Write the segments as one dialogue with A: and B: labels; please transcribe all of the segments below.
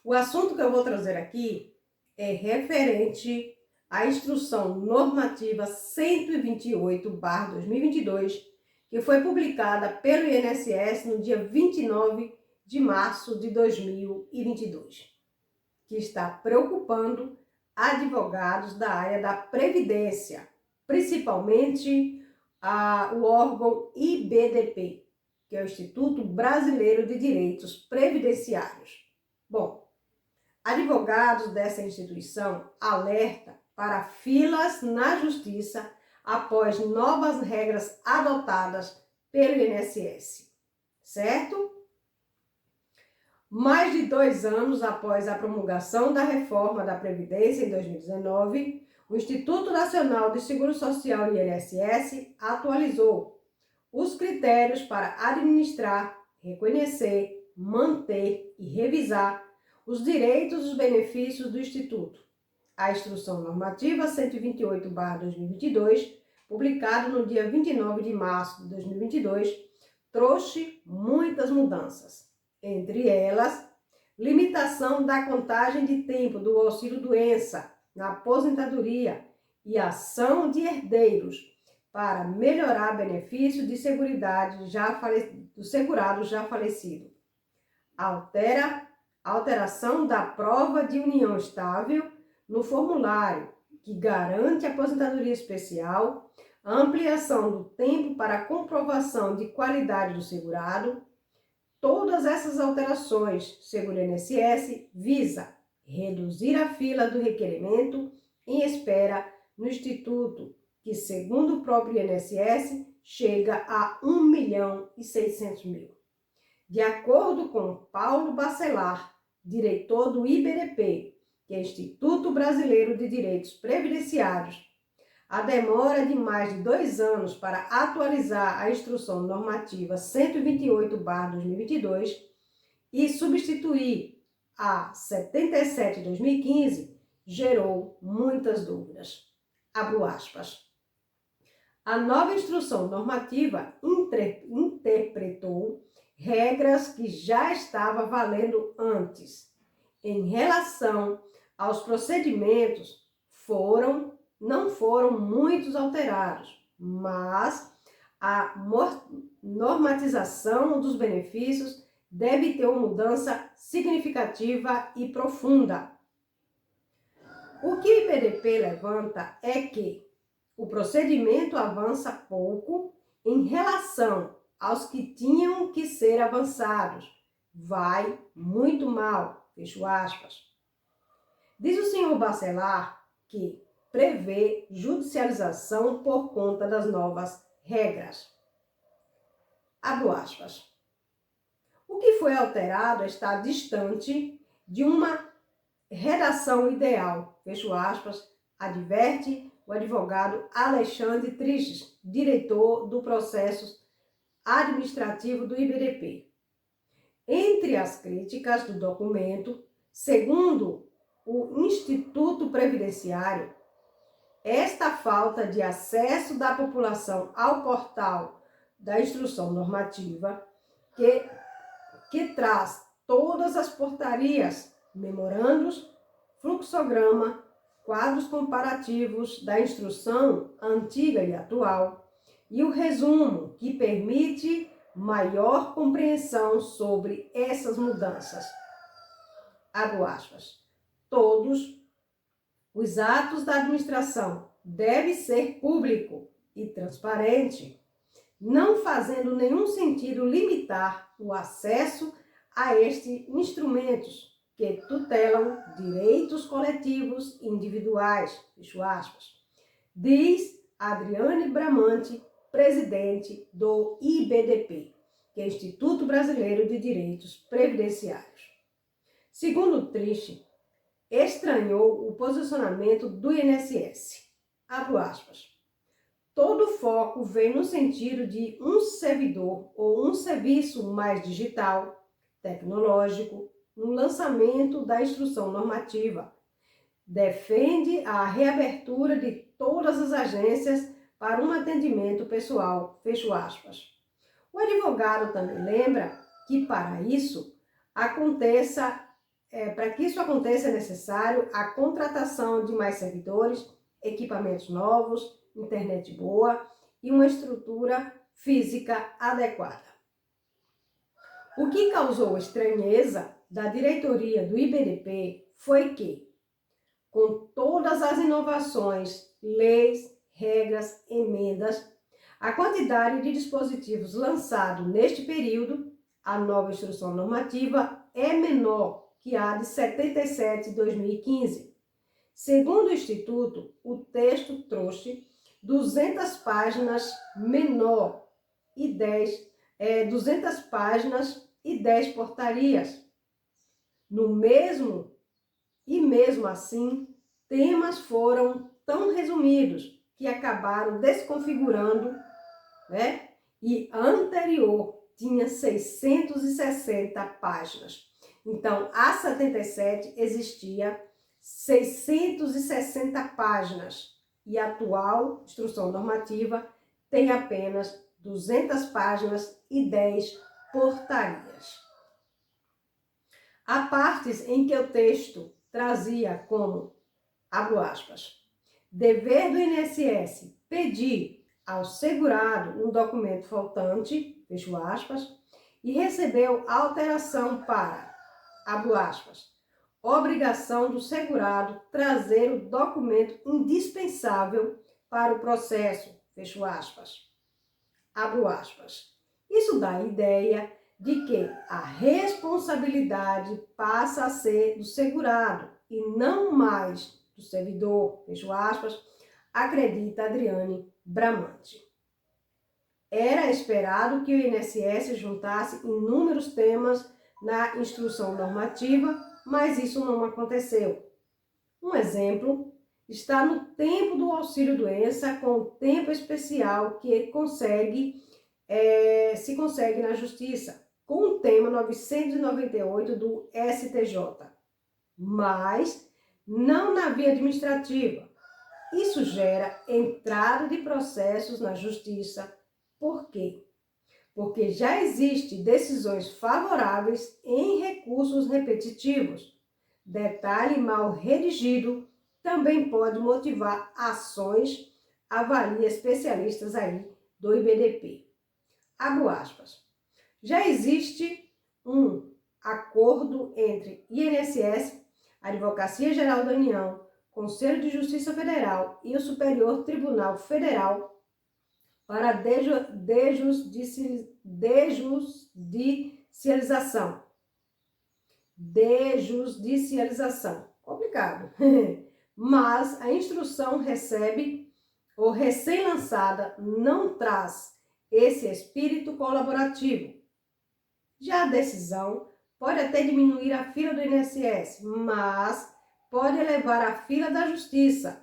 A: O assunto que eu vou trazer aqui é referente à Instrução Normativa 128/2022, que foi publicada pelo INSS no dia 29 de março de 2022, que está preocupando advogados da área da Previdência, principalmente o órgão IBDP, que é o Instituto Brasileiro de Direitos Previdenciários. Bom, advogados dessa instituição alertam para filas na justiça após novas regras adotadas pelo INSS, certo? Mais de 2 anos após a promulgação da reforma da Previdência em 2019, o Instituto Nacional de Seguro Social, INSS, atualizou os critérios para administrar, reconhecer, manter e revisar os direitos e os benefícios do Instituto. A Instrução Normativa 128/2022, publicada no dia 29 de março de 2022, trouxe muitas mudanças. Entre elas, limitação da contagem de tempo do auxílio-doença na aposentadoria e ação de herdeiros para melhorar benefício de seguridade do segurado já falecido. Alteração da prova de união estável no formulário, que garante aposentadoria especial, ampliação do tempo para comprovação de qualidade do segurado. Todas essas alterações, segundo o INSS, visa reduzir a fila do requerimento em espera no Instituto, que, segundo o próprio INSS, chega a 1.600.000. De acordo com Paulo Bacelar, diretor do IBDP, que é Instituto Brasileiro de Direitos Previdenciários, a demora de mais de 2 anos para atualizar a Instrução Normativa 128/2022 e substituir a 77/2015 gerou muitas dúvidas. Abro aspas. A nova Instrução Normativa interpretou regras que já estavam valendo antes. Em relação aos procedimentos, não foram muitos alterados, mas a normatização dos benefícios deve ter uma mudança significativa e profunda. O que o IBDP levanta é que o procedimento avança pouco em relação aos que tinham que ser avançados. Vai muito mal, fecho aspas. Diz o senhor Bacelar que prevê judicialização por conta das novas regras. Abro aspas. O que foi alterado está distante de uma redação ideal, fecho aspas, adverte o advogado Alexandre Tristes, diretor do processo administrativo do IBDP. Entre as críticas do documento, segundo o Instituto Previdenciário, esta falta de acesso da população ao portal da Instrução Normativa, que traz todas as portarias, memorandos, fluxograma, quadros comparativos da instrução antiga e atual, e o resumo, que permite maior compreensão sobre essas mudanças. Abro aspas. Todos os atos da administração devem ser público e transparente, não fazendo nenhum sentido limitar o acesso a estes instrumentos que tutelam direitos coletivos e individuais, fecho aspas, diz Adriane Bramante, presidente do IBDP, que é Instituto Brasileiro de Direitos Previdenciários. Segundo Triste, estranhou o posicionamento do INSS. Abro aspas. Todo foco vem no sentido de um servidor ou um serviço mais digital, tecnológico, no lançamento da instrução normativa. Defende a reabertura de todas as agências para um atendimento pessoal, fecho aspas. O advogado também lembra que, para isso, aconteça Para que isso aconteça, é necessário a contratação de mais servidores, equipamentos novos, internet boa e uma estrutura física adequada. O que causou estranheza da diretoria do IBDP foi que, com todas as inovações, leis, regras, emendas, a quantidade de dispositivos lançados neste período, a nova instrução normativa é menor que a de 77 de 2015. Segundo o Instituto, o texto trouxe 200 páginas menor e 200 páginas e 10 portarias. Mesmo assim, temas foram tão resumidos que acabaram desconfigurando, né? E a anterior tinha 660 páginas. Então, a 77 existia 660 páginas e a atual instrução normativa tem apenas 200 páginas e 10 portarias. Há partes em que o texto trazia como, abro aspas, dever do INSS pedir ao segurado um documento faltante, fecho aspas, e recebeu alteração para, abro aspas, obrigação do segurado trazer o documento indispensável para o processo, fecho aspas, abro aspas. Isso dá a ideia de que a responsabilidade passa a ser do segurado e não mais do servidor, fecho aspas, acredita Adriane Bramante. Era esperado que o INSS juntasse inúmeros temas na instrução normativa, mas isso não aconteceu. Um exemplo está no tempo do auxílio-doença com o tempo especial que se consegue na Justiça, com o tema 998 do STJ, mas não na via administrativa. Isso gera entrada de processos na Justiça. Por quê? Porque já existem decisões favoráveis em recursos repetitivos. Detalhe mal redigido também pode motivar ações, avalia especialistas aí do IBDP. Abro aspas. Já existe um acordo entre INSS, Advocacia Geral da União, Conselho de Justiça Federal e o Superior Tribunal Federal para desjudicialização. Desjudicialização. Complicado. Mas a instrução recém-lançada não traz esse espírito colaborativo. Já a decisão pode até diminuir a fila do INSS, mas pode elevar a fila da Justiça,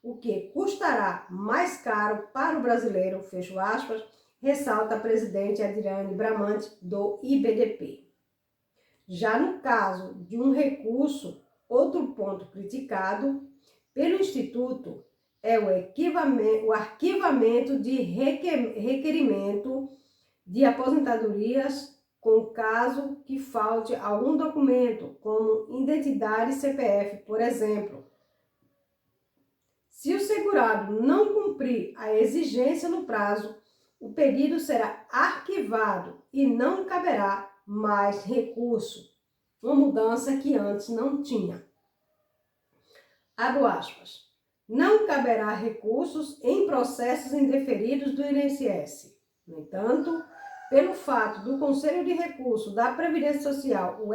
A: o que custará mais caro para o brasileiro, fecho aspas, ressalta a presidente Adriane Bramante do IBDP. Já no caso de um recurso, outro ponto criticado pelo Instituto é o arquivamento de requerimento de aposentadorias com caso que falte algum documento, como identidade CPF, por exemplo. Se o segurado não cumprir a exigência no prazo, o pedido será arquivado e não caberá mais recurso, uma mudança que antes não tinha. Abro aspas. Não caberá recursos em processos indeferidos do INSS. No entanto, pelo fato do Conselho de Recurso da Previdência Social, o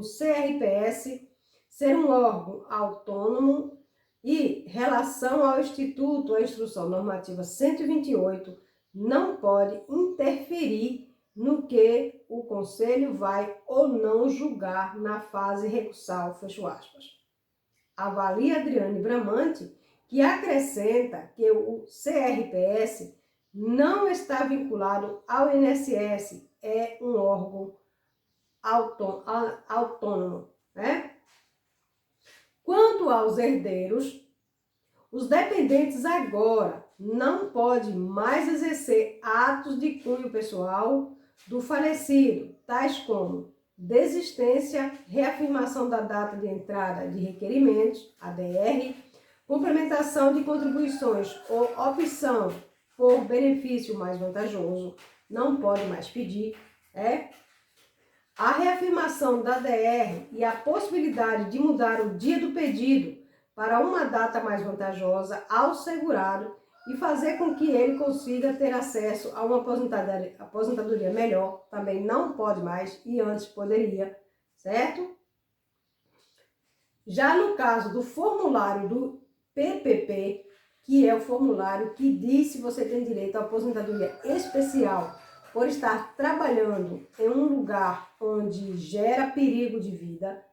A: CRPS, ser um órgão autônomo e relação ao Instituto, a Instrução Normativa 128, não pode interferir no que o Conselho vai ou não julgar na fase recursal, fecho aspas. Avalia Adriane Bramante, que acrescenta que o CRPS não está vinculado ao INSS, é um órgão autônomo, né? Quanto aos herdeiros, os dependentes agora não podem mais exercer atos de cunho pessoal do falecido, tais como desistência, reafirmação da data de entrada de requerimentos, ADR, complementação de contribuições ou opção por benefício mais vantajoso, não pode mais pedir, a reafirmação da ADR e a possibilidade de mudar o dia do pedido para uma data mais vantajosa ao segurado e fazer com que ele consiga ter acesso a uma aposentadoria melhor, também não pode mais e antes poderia, certo? Já no caso do formulário do PPP, que é o formulário que diz se você tem direito à aposentadoria especial por estar trabalhando em um lugar onde gera perigo de vida,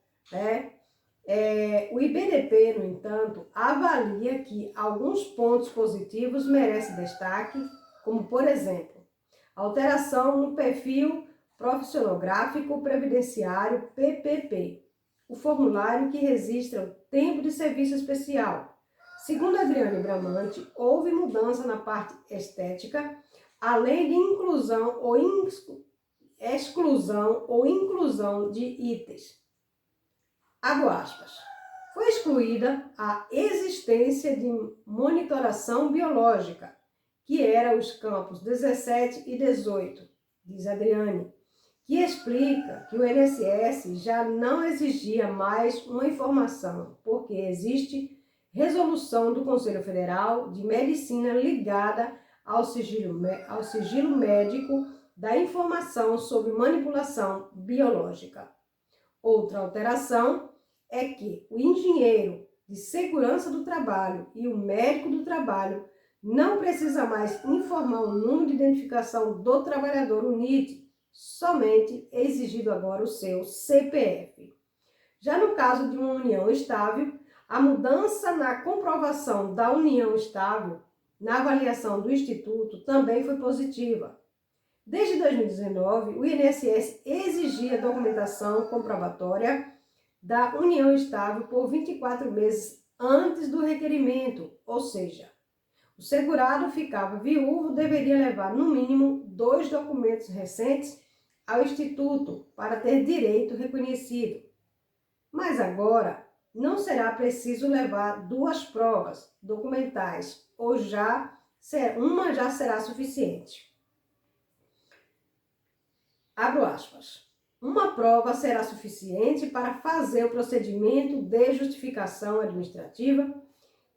A: o IBDP, no entanto, avalia que alguns pontos positivos merecem destaque, como, por exemplo, alteração no perfil profissionográfico previdenciário PPP, o formulário que registra o tempo de serviço especial. Segundo Adriane Bramante, houve mudança na parte estética, além de exclusão ou inclusão de itens. Abro aspas. Foi excluída a existência de monitoração biológica, que era os campos 17 e 18, diz Adriane, que explica que o INSS já não exigia mais uma informação, porque existe resolução do Conselho Federal de Medicina ligada ao sigilo médico da informação sobre manipulação biológica. Outra alteração é que o engenheiro de segurança do trabalho e o médico do trabalho não precisa mais informar o número de identificação do trabalhador, o NIT, somente é exigido agora o seu CPF. Já no caso de uma união estável, a mudança na comprovação da união estável na avaliação do Instituto também foi positiva. Desde 2019, o INSS exigia documentação comprobatória da união estável por 24 meses antes do requerimento, ou seja, o segurado ficava viúvo, deveria levar no mínimo 2 documentos recentes ao Instituto para ter direito reconhecido. Mas agora não será preciso levar 2 provas documentais, ou uma já será suficiente. Abro aspas. Uma prova será suficiente para fazer o procedimento de justificação administrativa,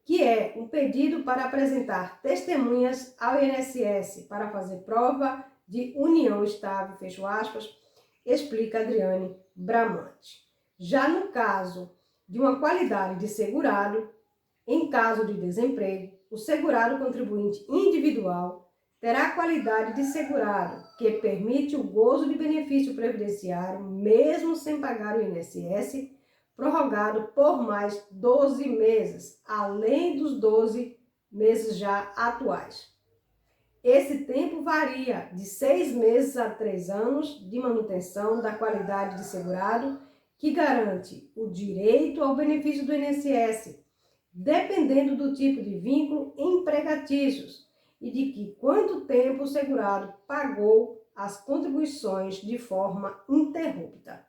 A: que é um pedido para apresentar testemunhas ao INSS para fazer prova de união estável, fecho aspas, explica Adriane Bramante. Já no caso de uma qualidade de segurado, em caso de desemprego, o segurado contribuinte individual terá a qualidade de segurado, que permite o gozo de benefício previdenciário, mesmo sem pagar o INSS, prorrogado por mais 12 meses, além dos 12 meses já atuais. Esse tempo varia de 6 meses a 3 anos de manutenção da qualidade de segurado, que garante o direito ao benefício do INSS, dependendo do tipo de vínculo empregatícios, e de que quanto tempo o segurado pagou as contribuições de forma ininterrupta.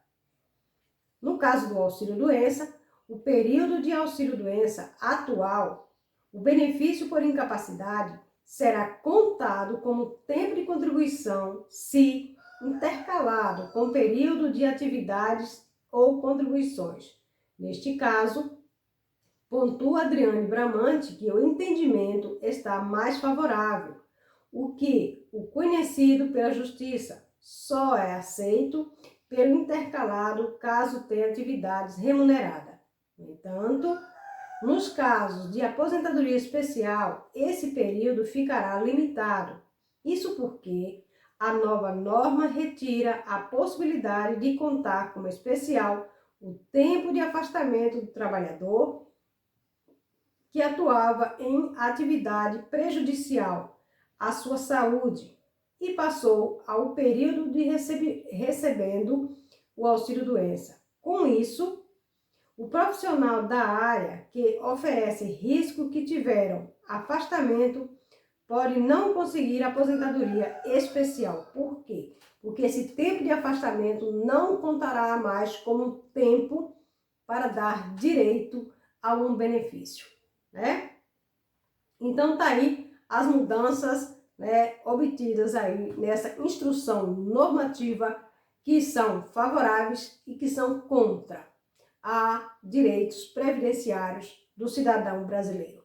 A: No caso do auxílio-doença, o período de auxílio-doença atual, o benefício por incapacidade será contado como tempo de contribuição se intercalado com período de atividades ou contribuições. Neste caso, pontua Adriane Bramante que o entendimento está mais favorável, o que o conhecido pela Justiça só é aceito pelo intercalado caso tenha atividades remuneradas. No entanto, nos casos de aposentadoria especial, esse período ficará limitado. Isso porque a nova norma retira a possibilidade de contar como especial o tempo de afastamento do trabalhador que atuava em atividade prejudicial à sua saúde e passou ao período de recebendo o auxílio-doença. Com isso, o profissional da área que oferece risco que tiveram afastamento pode não conseguir aposentadoria especial. Por quê? porque esse tempo de afastamento não contará mais como tempo para dar direito a um benefício, né? Então tá aí as mudanças, né, obtidas aí nessa instrução normativa que são favoráveis e que são contra a direitos previdenciários do cidadão brasileiro.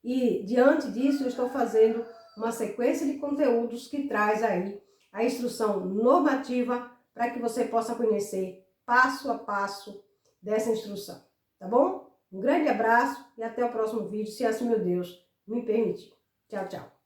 A: E diante disso eu estou fazendo uma sequência de conteúdos que traz aí a instrução normativa para que você possa conhecer passo a passo dessa instrução, tá bom? Um grande abraço e até o próximo vídeo, se assim meu Deus me permitir. Tchau, tchau.